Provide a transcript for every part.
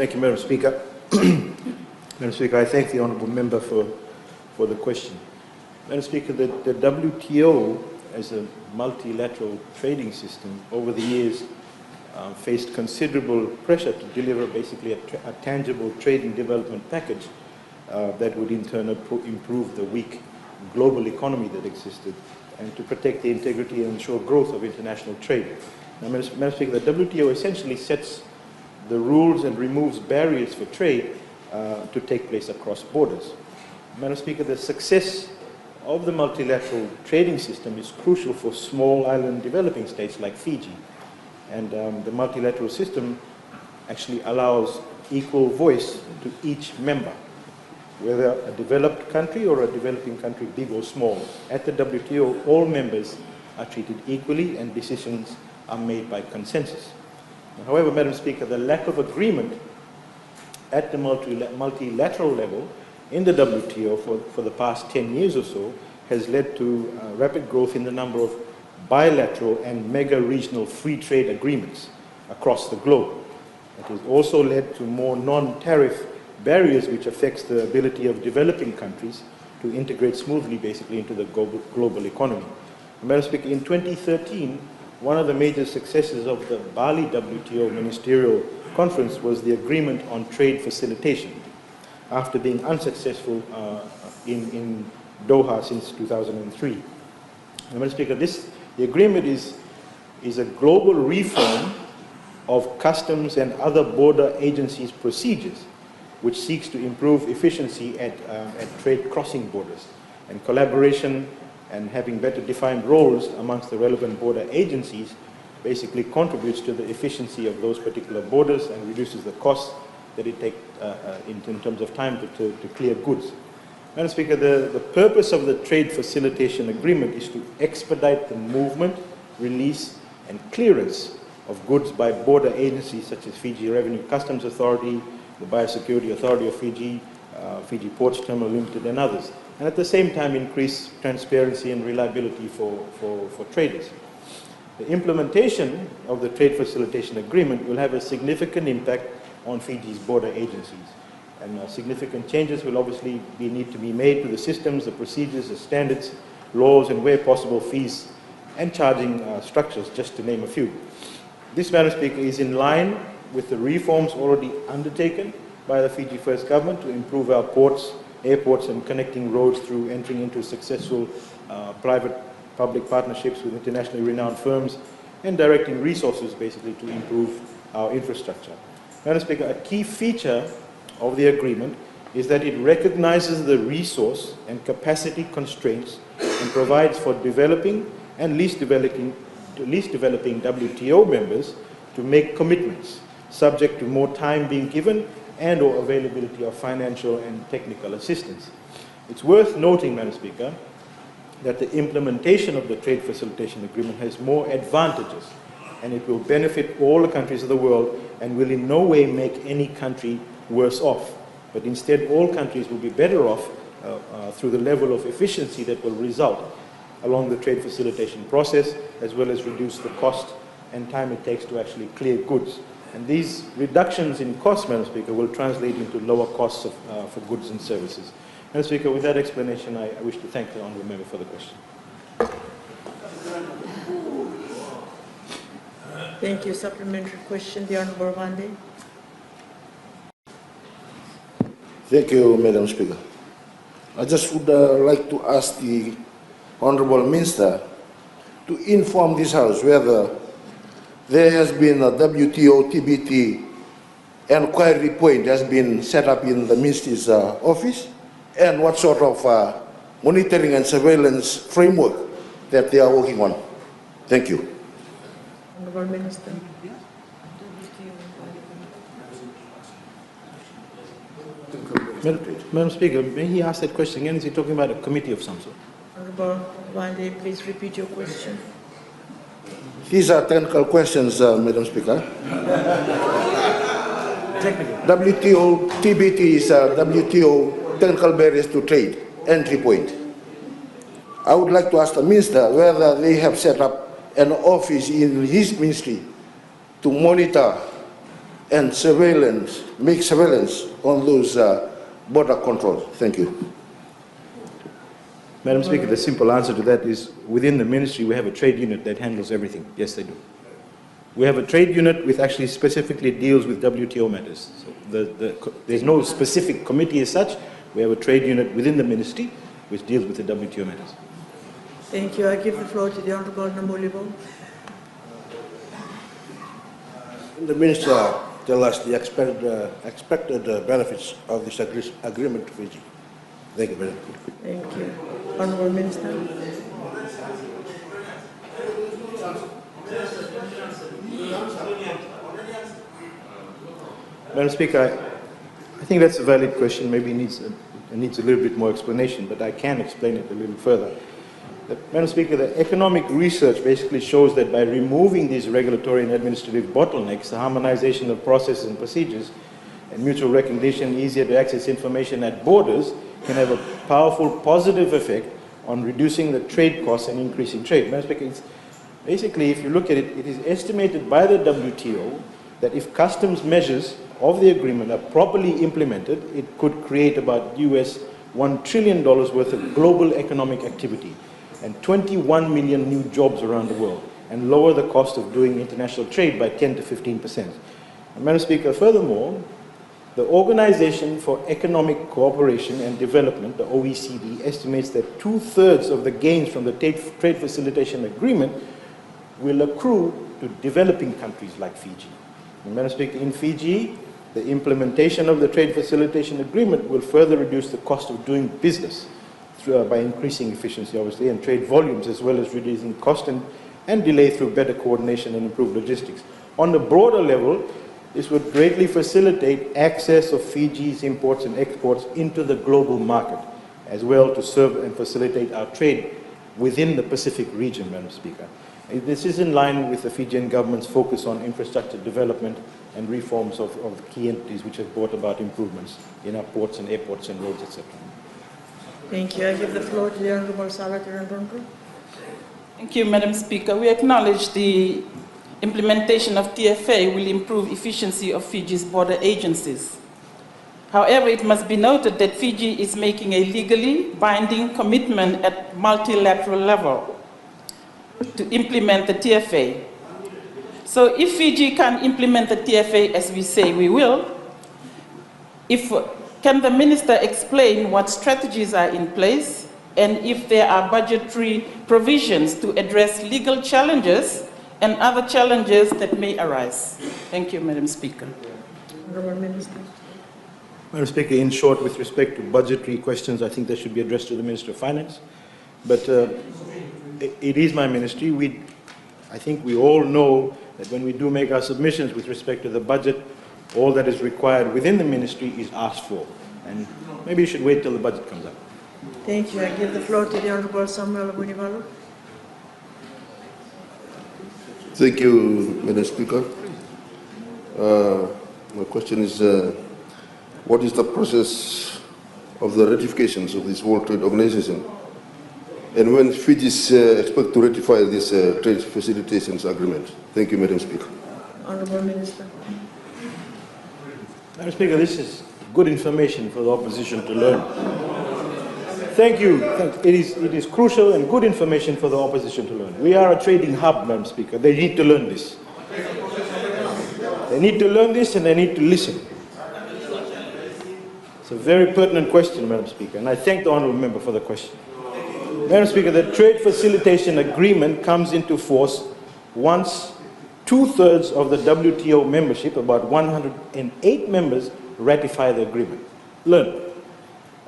Thank you, Madam Speaker. Madam Speaker, I thank the Honourable Member for the question. Madam Speaker, the WTO as a multilateral trading system over the years faced considerable pressure to deliver basically a tangible trade and development package that would in turn improve the weak global economy that existed and to protect the integrity and ensure growth of international trade. Now, Madam Speaker, the WTO essentially sets the rules and removes barriers for trade to take place across borders. Madam Speaker, the success of the multilateral trading system is crucial for small island developing states like Fiji. And the multilateral system actually allows equal voice to each member, whether a developed country or a developing country, big or small. At the WTO, all members are treated equally and decisions are made by consensus. However, Madam Speaker, the lack of agreement at the multilateral level in the WTO for the past 10 years or so has led to rapid growth in the number of bilateral and mega-regional free trade agreements across the globe. It has also led to more non-tariff barriers which affects the ability of developing countries to integrate smoothly basically into the global economy. Madam Speaker, in 2013, one of the major successes of the Bali WTO Ministerial Conference was the agreement on trade facilitation, after being unsuccessful in Doha since 2003. Madam Speaker, the agreement is a global reform of customs and other border agencies' procedures, which seeks to improve efficiency at trade crossing borders, and collaboration and having better defined roles amongst the relevant border agencies basically contributes to the efficiency of those particular borders and reduces the costs that it takes in terms of time to clear goods. Madam Speaker, the purpose of the Trade Facilitation Agreement is to expedite the movement, release and clearance of goods by border agencies such as Fiji Revenue Customs Authority, the Biosecurity Authority of Fiji, Fiji Ports Terminal Limited and others, and at the same time increase transparency and reliability for traders. The implementation of the Trade Facilitation Agreement will have a significant impact on Fiji's border agencies. And significant changes will obviously need to be made to the systems, the procedures, the standards, laws, and where possible fees and charging structures, just to name a few. This, Madam Speaker, is in line with the reforms already undertaken by the Fiji First Government to improve our ports, airports, and connecting roads through entering into successful private-public partnerships with internationally renowned firms and directing resources basically to improve our infrastructure. Madam Speaker, a key feature of the agreement is that it recognizes the resource and capacity constraints and provides for developing and least developing WTO members to make commitments subject to more time being given and or availability of financial and technical assistance. It's worth noting, Madam Speaker, that the implementation of the Trade Facilitation Agreement has more advantages and it will benefit all the countries of the world and will in no way make any country worse off, but instead all countries will be better off through the level of efficiency that will result along the trade facilitation process, as well as reduce the cost and time it takes to actually clear goods. And these reductions in cost, Madam Speaker, will translate into lower costs for goods and services. Madam Speaker, with that explanation, I wish to thank the Honourable Member for the question. Thank you. Supplementary question, the Honourable Wande. Thank you, Madam Speaker. I just would like to ask the Honourable Minister to inform this House whether there has been a WTO TBT inquiry point has been set up in the Minister's office, and what sort of monitoring and surveillance framework that they are working on. Thank you. Honourable Minister. Madam Speaker, may he ask that question again? Is he talking about a committee of some sort? Honourable Wande, please repeat your question. These are technical questions, Madam Speaker. WTO TBT is WTO technical barriers to trade entry point. I would like to ask the Minister whether they have set up an office in his ministry to monitor and surveillance, make surveillance on those border controls? Thank you. Madam Speaker, the simple answer to that is within the ministry we have a trade unit that handles everything. Yes, they do. We have a trade unit which actually specifically deals with WTO matters. So there's no specific committee as such. We have a trade unit within the ministry which deals with the WTO matters. Thank you. I give the floor to the Honorable Namulibo. The Minister tell us the expected benefits of this agreement to Fiji. Thank you very much. Thank you. Honorable Minister. Madam Speaker, I think that's a valid question. Maybe it needs a little bit more explanation, but I can explain it a little further. Madam Speaker, the economic research basically shows that by removing these regulatory and administrative bottlenecks, the harmonization of processes and procedures, and mutual recognition, easier to access information at borders, can have a powerful positive effect on reducing the trade costs and increasing trade. Madam Speaker, it's basically, if you look at it, it is estimated by the WTO that if customs measures of the agreement are properly implemented, it could create about US $1 trillion worth of global economic activity and 21 million new jobs around the world, and lower the cost of doing international trade by 10 to 15%. And Madam Speaker, furthermore, the Organization for Economic Cooperation and Development, the OECD, estimates that 2/3 of the gains from the Trade Facilitation Agreement will accrue to developing countries like Fiji. And Madam Speaker, in Fiji, the implementation of the Trade Facilitation Agreement will further reduce the cost of doing business by increasing efficiency, obviously, and trade volumes, as well as reducing cost and delay through better coordination and improved logistics. On the broader level, this would greatly facilitate access of Fiji's imports and exports into the global market, as well to serve and facilitate our trade within the Pacific region, Madam Speaker. This is in line with the Fijian government's focus on infrastructure development and reforms of the key entities which have brought about improvements in our ports and airports and roads, etc. Thank you. I give the floor to the Honorable Sarah Tirandrongo. Thank you, Madam Speaker. We acknowledge the implementation of TFA will improve efficiency of Fiji's border agencies. However, it must be noted that Fiji is making a legally binding commitment at multilateral level to implement the TFA. So if Fiji can implement the TFA as we say we will, can the Minister explain what strategies are in place and if there are budgetary provisions to address legal challenges and other challenges that may arise? Thank you, Madam Speaker. Honorable Minister. Madam Speaker, in short, with respect to budgetary questions, I think they should be addressed to the Minister of Finance. But it is my ministry. I think we all know that when we do make our submissions with respect to the budget, all that is required within the ministry is asked for. And maybe you should wait till the budget comes up. Thank you. I give the floor to the Honorable Samuel Abunibalo. Thank you, Madam Speaker. My question is, what is the process of the ratifications of this World Trade Organization? And when Fiji expect to ratify this Trade Facilitation Agreement? Thank you, Madam Speaker. Honorable Minister. Madam Speaker, this is good information for the opposition to learn. Thank you. It is crucial and good information for the opposition to learn. We are a trading hub, Madam Speaker. They need to learn this. They need to learn this and they need to listen. It's a very pertinent question, Madam Speaker, and I thank the Honourable Member for the question. Madam Speaker, the Trade Facilitation Agreement comes into force once 2/3 of the WTO membership, about 108 members, ratify the agreement. Learn.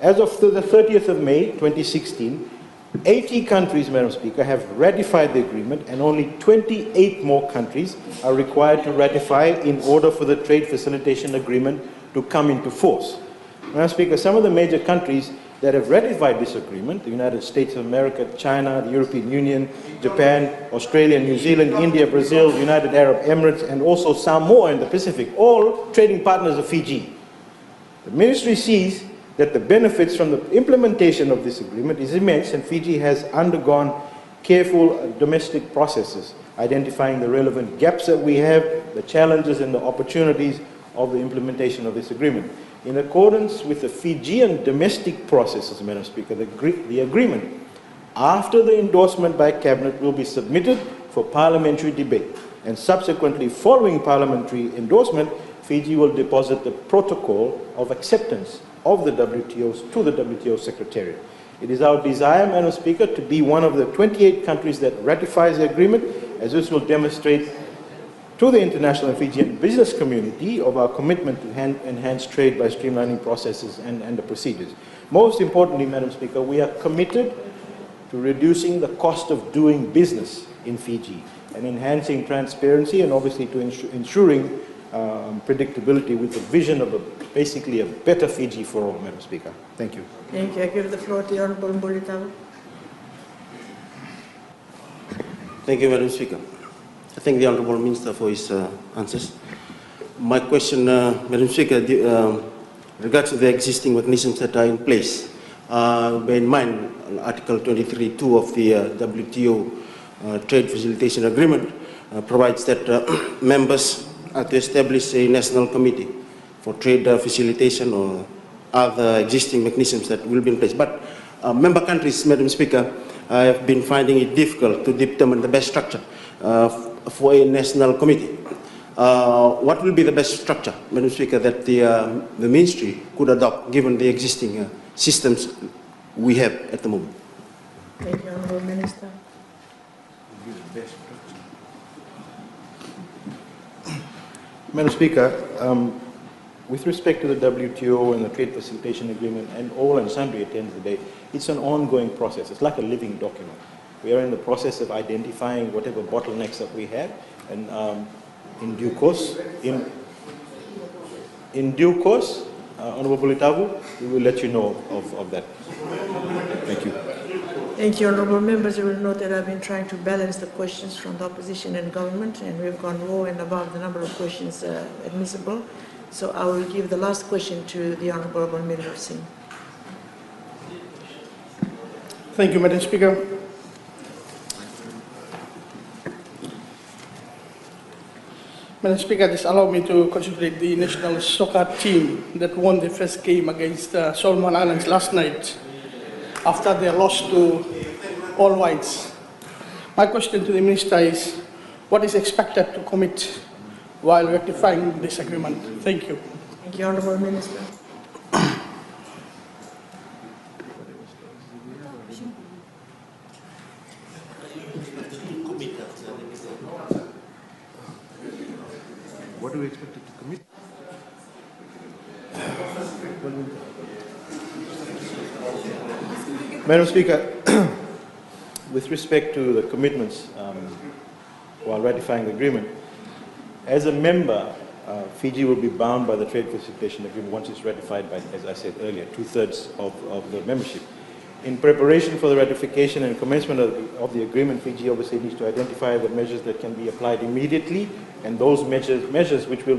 As of the 30th of May, 2016, 80 countries, Madam Speaker, have ratified the agreement, and only 28 more countries are required to ratify in order for the Trade Facilitation Agreement to come into force. Madam Speaker, some of the major countries that have ratified this agreement, the United States of America, China, the European Union, Japan, Australia, New Zealand, India, Brazil, the United Arab Emirates, and also Samoa in the Pacific, all trading partners of Fiji. The Ministry sees that the benefits from the implementation of this agreement is immense, and Fiji has undergone careful domestic processes, identifying the relevant gaps that we have, the challenges and the opportunities of the implementation of this agreement. In accordance with the Fijian domestic processes, Madam Speaker, the agreement, after the endorsement by Cabinet, will be submitted for parliamentary debate, and subsequently following parliamentary endorsement, Fiji will deposit the protocol of acceptance of the WTOs to the WTO Secretariat. It is our desire, Madam Speaker, to be one of the 28 countries that ratifies the agreement, as this will demonstrate to the international and Fijian business community of our commitment to enhance trade by streamlining processes and the procedures. Most importantly, Madam Speaker, we are committed to reducing the cost of doing business in Fiji and enhancing transparency and obviously to ensuring predictability with the vision of basically a better Fiji for all, Madam Speaker. Thank you. Thank you. I give the floor to the Honorable Mbulitavu. Thank you, Madam Speaker. I thank the Honourable Minister for his answers. My question, Madam Speaker, regards to the existing mechanisms that are in place. Bear in mind, Article 23.2 of the WTO Trade Facilitation Agreement provides that members are to establish a national committee for trade facilitation or other existing mechanisms that will be in place. But member countries, Madam Speaker, have been finding it difficult to determine the best structure for a national committee. What will be the best structure, Madam Speaker, that the Ministry could adopt given the existing systems we have at the moment? Thank you, Honorable Minister. Madam Speaker, with respect to the WTO and the Trade Facilitation Agreement and all and sundry at the end of the day, it's an ongoing process. It's like a living document. We are in the process of identifying whatever bottlenecks that we have, and in due course, Honourable Bulitavu, we will let you know of that. Thank you. Thank you, Honorable Members. You will note that I've been trying to balance the questions from the opposition and government, and we've gone low and above the number of questions admissible. So I will give the last question to the Honorable Minister Singh. Thank you, Madam Speaker. Madam Speaker, just allow me to congratulate the national soccer team that won the first game against Solomon Islands last night after they lost to All Whites. My question to the Minister is, what is expected to commit while rectifying this agreement? Thank you. Thank you, Honorable Minister. What do we expect it to commit? Madam Speaker, with respect to the commitments while ratifying the agreement, as a member, Fiji will be bound by the Trade Facilitation Agreement once it's ratified by, as I said earlier, 2/3 of the membership. In preparation for the ratification and commencement of the agreement, Fiji obviously needs to identify the measures that can be applied immediately, and those measures which will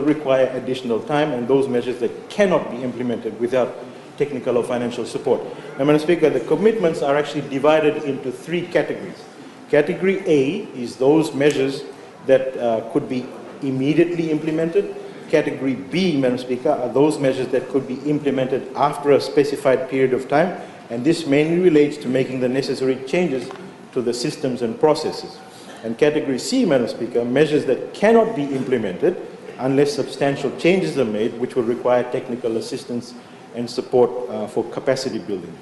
require additional time, and those measures that cannot be implemented without technical or financial support. Now, Madam Speaker, the commitments are actually divided into 3 categories. Category A is those measures that could be immediately implemented. Category B, Madam Speaker, are those measures that could be implemented after a specified period of time, and this mainly relates to making the necessary changes to the systems and processes. And Category C, Madam Speaker, measures that cannot be implemented unless substantial changes are made, which will require technical assistance and support for capacity building.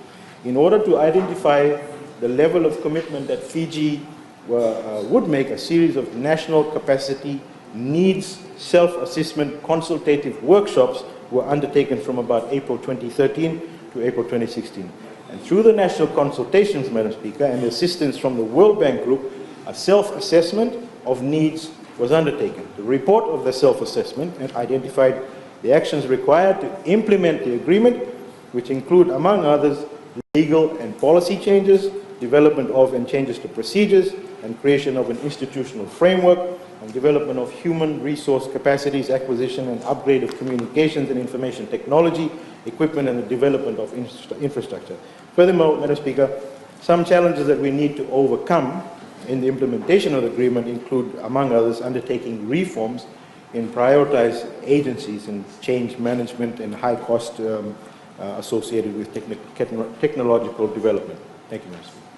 In order to identify the level of commitment that Fiji would make, a series of national capacity needs self-assessment consultative workshops were undertaken from about April 2013 to April 2016. And through the national consultations, Madam Speaker, and the assistance from the World Bank Group, a self-assessment of needs was undertaken. The report of the self-assessment identified the actions required to implement the agreement, which include, among others, legal and policy changes, development of and changes to procedures, and creation of an institutional framework, and development of human resource capacities, acquisition and upgrade of communications and information technology, equipment, and the development of infrastructure. Furthermore, Madam Speaker, some challenges that we need to overcome in the implementation of the agreement include, among others, undertaking reforms in prioritized agencies and change management and high cost associated with technological development. Thank you, Mr. Speaker.